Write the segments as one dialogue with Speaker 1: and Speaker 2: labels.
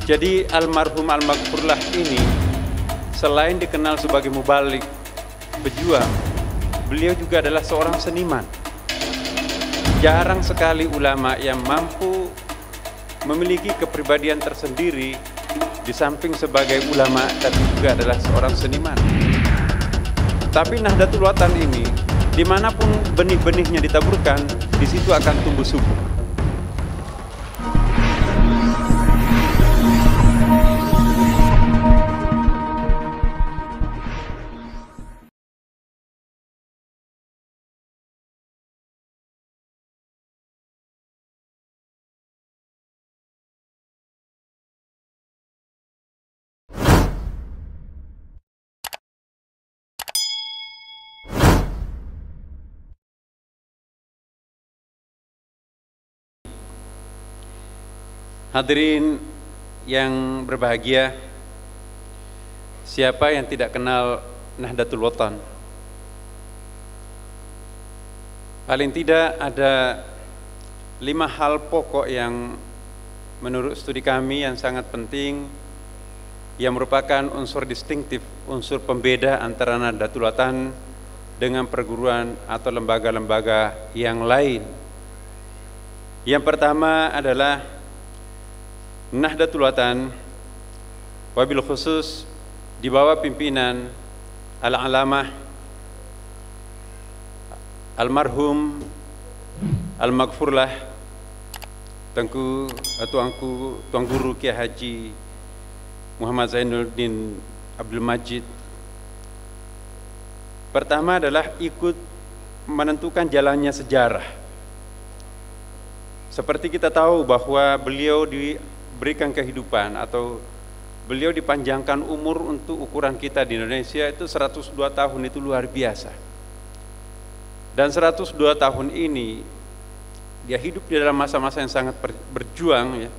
Speaker 1: Jadi almarhum Al-Maghfurlah ini selain dikenal sebagai mubalik, pejuang, beliau juga adalah seorang seniman. Jarang sekali ulama yang mampu memiliki kepribadian tersendiri di samping sebagai ulama tapi juga adalah seorang seniman. Tapi Nahdlatul Watan ini dimanapun benih-benihnya ditaburkan, di situ akan tumbuh subur. Hadirin yang berbahagia, siapa yang tidak kenal Nahdlatul Watan? Paling tidak ada 5 hal pokok yang menurut studi kami yang sangat penting, yang merupakan unsur distintif, unsur pembeda antara Nahdlatul Watan dengan perguruan atau lembaga-lembaga yang lain. Yang pertama adalah Nahdlatul Watan wabil khusus di bawah pimpinan Al-Alamah almarhum Al-Maghfurlah Tuan Guru Kiai Haji Muhammad Zainuddin Abdul Majid. Pertama adalah ikut menentukan jalannya sejarah. Seperti kita tahu bahwa beliau diberikan kehidupan atau beliau dipanjangkan umur untuk ukuran kita di Indonesia itu 102 tahun, itu luar biasa. Dan 102 tahun ini dia hidup di dalam masa-masa yang sangat berjuang ya.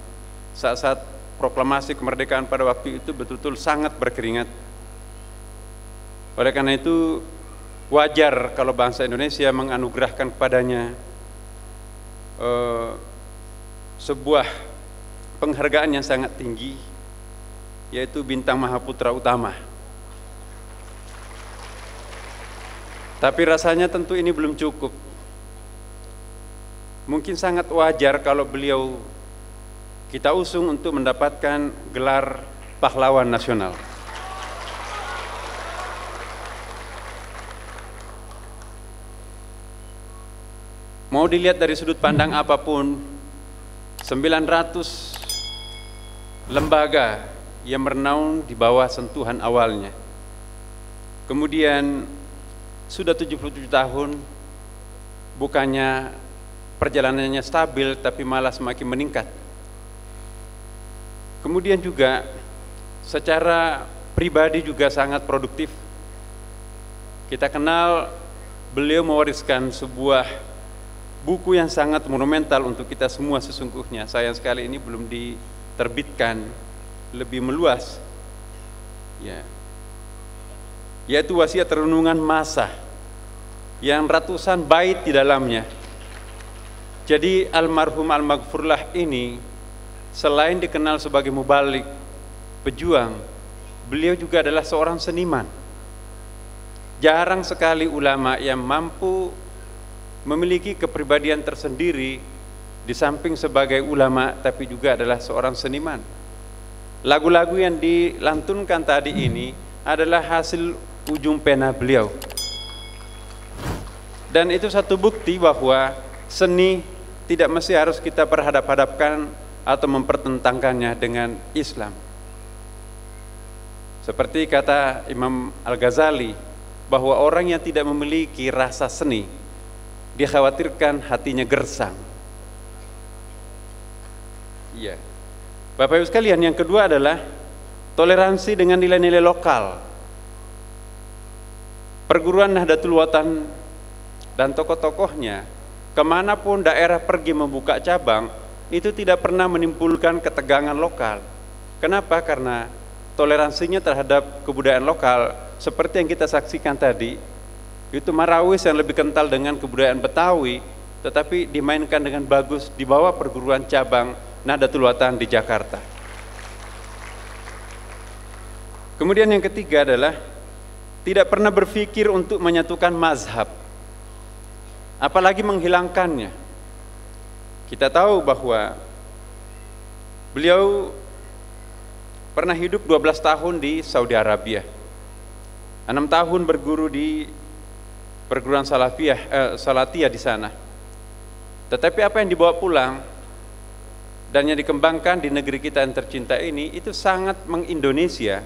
Speaker 1: Saat-saat proklamasi kemerdekaan pada waktu itu betul-betul sangat berkeringat. Oleh karena itu wajar kalau bangsa Indonesia menganugerahkan kepadanya sebuah penghargaan yang sangat tinggi, yaitu Bintang Mahaputra Utama. Tapi rasanya tentu ini belum cukup. Mungkin sangat wajar kalau beliau kita usung untuk mendapatkan gelar pahlawan nasional. Mau dilihat dari sudut pandang apapun, 900 lembaga yang bernaung di bawah sentuhan awalnya. Kemudian sudah 77 tahun, bukannya perjalanannya stabil tapi malah semakin meningkat. Kemudian juga secara pribadi juga sangat produktif. Kita kenal beliau mewariskan sebuah buku yang sangat monumental untuk kita semua sesungguhnya. Sayang sekali ini belum diterbitkan lebih meluas, ya, yaitu Wasiat Renungan Masa yang ratusan bait di dalamnya. Jadi almarhum Al-Maghfurlah ini selain dikenal sebagai mubalik, pejuang, beliau juga adalah seorang seniman. Jarang sekali ulama yang mampu memiliki kepribadian tersendiri di samping sebagai ulama tapi juga adalah seorang seniman. Lagu-lagu yang dilantunkan tadi ini adalah hasil ujung pena beliau. Dan itu satu bukti bahwa seni tidak mesti harus kita berhadap-hadapkan atau mempertentangkannya dengan Islam. Seperti kata Imam Al-Ghazali bahwa orang yang tidak memiliki rasa seni dikhawatirkan hatinya gersang. Iya. Bapak Ibu sekalian, yang kedua adalah toleransi dengan nilai-nilai lokal. Perguruan Nahdlatul Watan dan tokoh-tokohnya kemanapun daerah pergi membuka cabang itu tidak pernah menimbulkan ketegangan lokal. Kenapa? Karena toleransinya terhadap kebudayaan lokal seperti yang kita saksikan tadi, itu Marawis yang lebih kental dengan kebudayaan Betawi tetapi dimainkan dengan bagus di bawah perguruan cabang Nahdlatul Watan di Jakarta. Kemudian yang ketiga adalah tidak pernah berpikir untuk menyatukan mazhab, apalagi menghilangkannya. Kita tahu bahwa beliau pernah hidup 12 tahun di Saudi Arabia, 6 tahun berguru di perguruan Salatiyah di sana. Tetapi apa yang dibawa pulang dan yang dikembangkan di negeri kita yang tercinta ini itu sangat mengindonesia,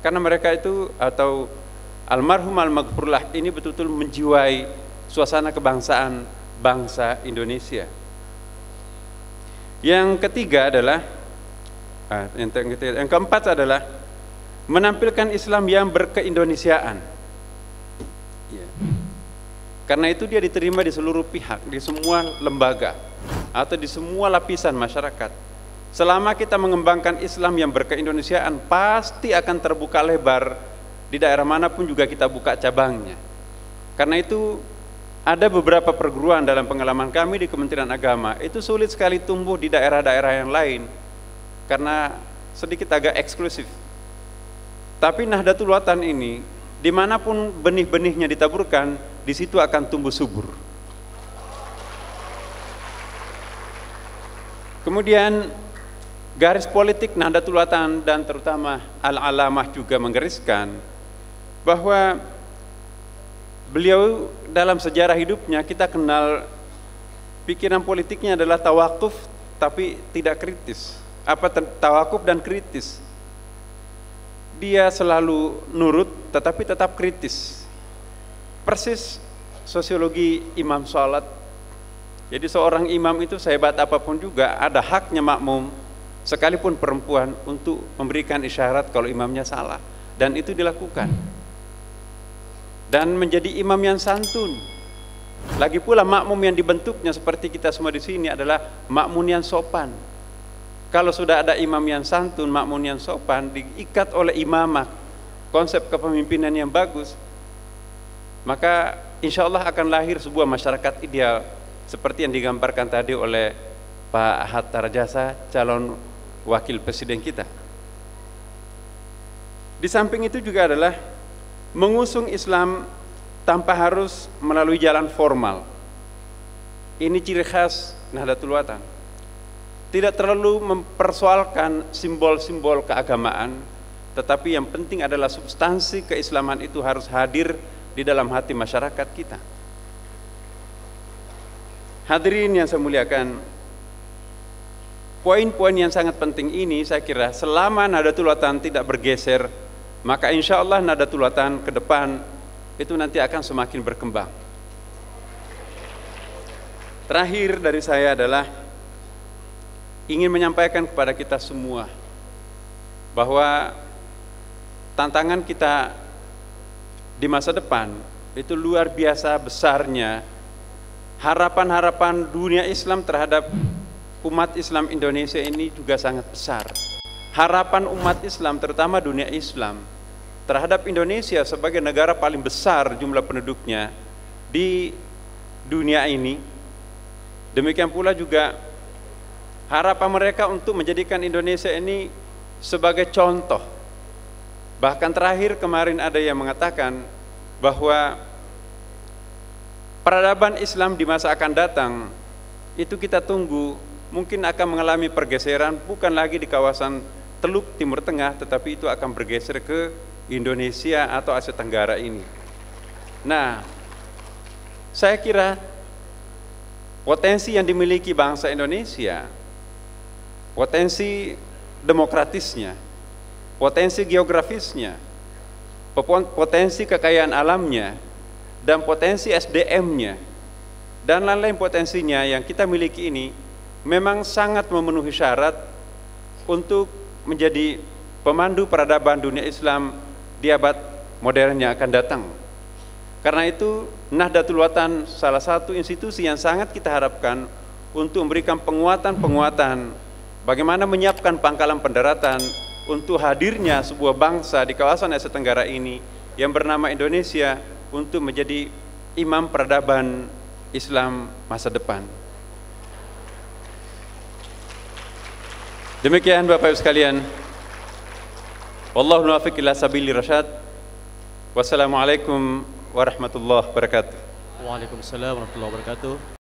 Speaker 1: karena mereka itu atau almarhum al-maghfurlah ini betul-betul menjiwai suasana kebangsaan bangsa Indonesia. Yang ketiga adalah yang keempat adalah menampilkan Islam yang berkeindonesiaan. Ya. Karena itu dia diterima di seluruh pihak, di semua lembaga atau di semua lapisan masyarakat. Selama kita mengembangkan Islam yang berkeindonesiaan, pasti akan terbuka lebar di daerah manapun juga kita buka cabangnya. Karena itu ada beberapa perguruan dalam pengalaman kami di Kementerian Agama itu sulit sekali tumbuh di daerah-daerah yang lain karena sedikit agak eksklusif. Tapi Nahdlatul Watan ini dimanapun benih-benihnya ditaburkan, di situ akan tumbuh subur. Kemudian garis politik Nahdlatul Watan dan terutama Al-Alamah juga menggariskan bahwa beliau dalam sejarah hidupnya kita kenal pikiran politiknya adalah tawakuf tapi tidak kritis. Tawakuf dan kritis. Dia selalu nurut tetapi tetap kritis. Persis sosiologi imam sholat. Jadi seorang imam itu sehebat apapun juga ada haknya makmum sekalipun perempuan untuk memberikan isyarat kalau imamnya salah, dan itu dilakukan. Dan menjadi imam yang santun. Lagi pula makmum yang dibentuknya seperti kita semua di sini adalah makmum yang sopan. Kalau sudah ada imam yang santun, makmum yang sopan, diikat oleh imamah, konsep kepemimpinan yang bagus, maka insya Allah akan lahir sebuah masyarakat ideal seperti yang digambarkan tadi oleh Pak Hatta Rajasa, calon wakil presiden kita. Di samping itu juga adalah mengusung Islam tanpa harus melalui jalan formal. Ini ciri khas Nahdlatul Watan. Tidak terlalu mempersoalkan simbol-simbol keagamaan, tetapi yang penting adalah substansi keislaman itu harus hadir di dalam hati masyarakat kita. Hadirin yang saya muliakan, poin-poin yang sangat penting ini saya kira selama Nahdlatul Watan tidak bergeser, maka insya Allah Nahdlatul Watan ke depan itu nanti akan semakin berkembang. Terakhir dari saya adalah ingin menyampaikan kepada kita semua bahwa tantangan kita di masa depan itu luar biasa besarnya. Harapan-harapan dunia Islam terhadap umat Islam Indonesia ini juga sangat besar. Harapan umat Islam, terutama dunia Islam, terhadap Indonesia sebagai negara paling besar jumlah penduduknya di dunia ini. Demikian pula juga harapan mereka untuk menjadikan Indonesia ini sebagai contoh. Bahkan terakhir kemarin ada yang mengatakan bahwa peradaban Islam di masa akan datang itu kita tunggu mungkin akan mengalami pergeseran, bukan lagi di kawasan Teluk Timur Tengah, tetapi itu akan bergeser ke Indonesia atau Asia Tenggara ini. Nah, saya kira potensi yang dimiliki bangsa Indonesia, potensi demokratisnya, potensi geografisnya, potensi kekayaan alamnya, dan potensi SDM-nya, dan lain-lain potensinya yang kita miliki ini memang sangat memenuhi syarat untuk menjadi pemandu peradaban dunia Islam di abad modern yang akan datang. Karena itu Nahdlatul Watan salah satu institusi yang sangat kita harapkan untuk memberikan penguatan-penguatan bagaimana menyiapkan pangkalan pendaratan untuk hadirnya sebuah bangsa di kawasan Asia Tenggara ini yang bernama Indonesia untuk menjadi imam peradaban Islam masa depan. Demikian Bapak Ibu sekalian, Wallahu muwaffiq ila sabili rasyad. Wassalamualaikum warahmatullahi wabarakatuh.
Speaker 2: Waalaikumsalam warahmatullahi wabarakatuh.